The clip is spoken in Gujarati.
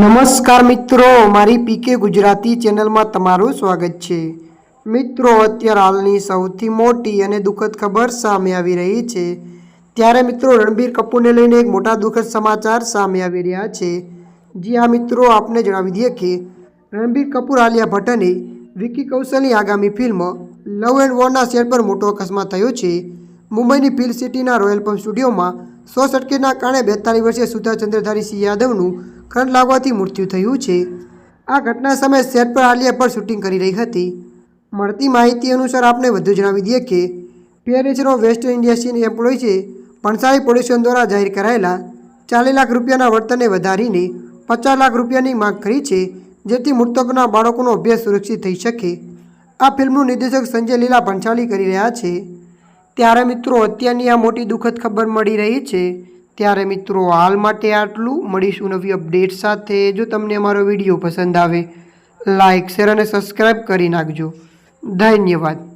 નમસ્કાર મિત્રો, મારી પીકે ગુજરાતી ચેનલમાં તમારું સ્વાગત છે। મિત્રો, અત્યારે હાલની સૌથી મોટી અને દુઃખદ ખબર સામે આવી રહી છે। ત્યારે મિત્રો, રણબીર કપૂરને લઈને એક મોટા દુઃખદ સમાચાર સામે આવી રહ્યા છે। જી હા મિત્રો, આપને જણાવી દઈએ કે રણબીર કપૂર, આલિયા ભટ્ટ અને વિકી કૌશલની આગામી ફિલ્મ લવ એન્ડ વોરના સેટ પર મોટો અકસ્માત થયો છે। મુંબઈની ફિલ્મ સિટીના રોયલ પંપ સ્ટુડિયોમાં શોર્ટ સર્કિટના કારણે 42 વર્ષીય સુધા ચંદ્રધારી સિંહ યાદવનું કરંટ લાગવાથી મૃત્યુ થયું છે। આ ઘટના સમયે સેટ પર આલિયા ભટ્ટ શૂટિંગ કરી રહી હતી। મળતી માહિતી અનુસાર આપને વધુ જણાવી દઈએ કે પેરિસનો વેસ્ટ ઇન્ડિયા સીન એમ્પ્લોયીઝે ભણસાલી પોલ્યુશન દ્વારા જાહેર કરાયેલા 40 લાખ રૂપિયાના વળતરને વધારીને 50 લાખ રૂપિયાની માંગ કરી છે, જેથી મૃતકોના બાળકોનો અભ્યાસ સુરક્ષિત થઈ શકે। આ ફિલ્મનું નિર્દેશક સંજય લીલા ભણસાલી કરી રહ્યા છે। ત્યારે મિત્રો, અત્યારની આ મોટી દુઃખદ ખબર મળી રહી છે। ત્યારે મિત્રો, હાલ માટે આટલું। મળીશું નવી અપડેટ સાથે। જો તમને અમારો વિડીયો પસંદ આવે, લાઇક, શેર અને સબસ્ક્રાઈબ કરી નાખજો। ધન્યવાદ।